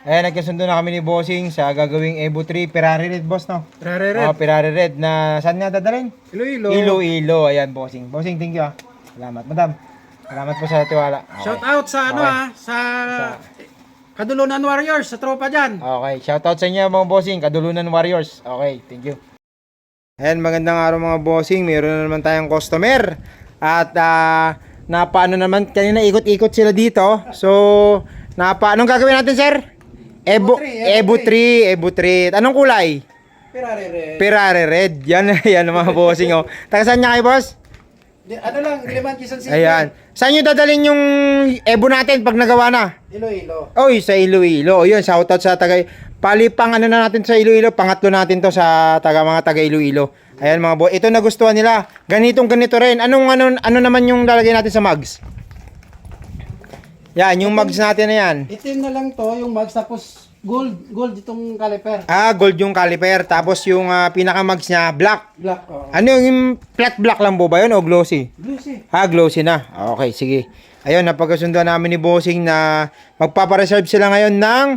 Ayan, nagkasundo na kami ni Bossing sa gagawing Evo 3 Ferrari Red, boss, no? Ferrari Red. Oh, Ferrari Red na saan nga dadalhin? Iloilo. Iloilo. Ayan, Bossing. Bossing, thank you, ah. Salamat, madam. Salamat po sa tiwala. Okay. Shout out sa ano Okay. sa Kadulunan Warriors, sa tropa dyan. Okay, shoutout sa inyo mga bossing, Kadulunan Warriors. Okay, thank you. Ayan, magandang araw mga bossing. Meron na naman tayong customer. At napaano naman, kanina ikot-ikot sila dito. So, anong gagawin natin, sir? Evo 3. Anong kulay? Ferrari Red. Ferrari Red. Yan mga bossing, oh. Taga saan niya kayo, boss? Ano lang, Diliman, Quezon City. Ayan. Saan nyo dadalhin yung Evo natin pag nagawa na? Iloilo. Oy, sa Iloilo. O yun, shoutout sa taga... Palipang ano na natin sa Iloilo. Pangatlo natin to sa mga taga Iloilo. Ayan mga boy. Ito nagustuhan nila. Ganito rin. Ano naman yung lalagay natin sa mugs? Yan, yung mugs natin na yan. Itim na lang to, yung mags, tapos gold itong caliper. Gold yung caliper. Tapos yung pinaka-mugs niya, black. Black, oh. Ano yung flat black lang po ba yun o glossy? Lucy. Glossy na. Okay, sige. Ayun, napagkasunduan namin ni Bossing na magpapareserve sila ngayon ng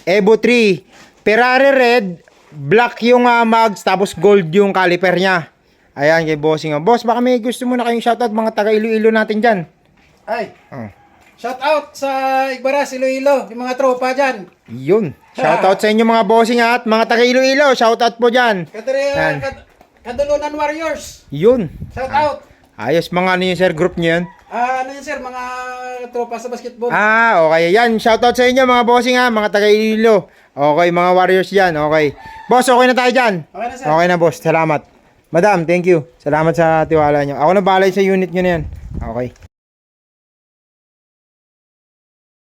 Evo 3. Ferrari Red, black yung mugs, tapos gold yung caliper niya. Ayan, kay Bossing. Boss, baka may gusto mo na kayong shoutout mga taga Iloilo natin dyan. Ay, shout out sa Igbaras, Iloilo, yung mga tropa dyan. Yun. Shoutout sa inyo mga Bossing at mga taga Iloilo. Shoutout po dyan. Yan. Kadulunan Warriors. Yun. Shout out. Ayos mga ano yun, sir, group niyo yun. Ano yun sir, mga tropa sa basketball. Okay. Yan, shoutout sa inyo mga Bossing mga taga Iloilo. Okay, mga Warriors dyan. Okay. Boss, okay na tayo dyan. Okay na sir. Okay na, boss. Salamat. Madam, thank you. Salamat sa tiwala nyo. Ako na balay sa unit nyo na yan. Okay.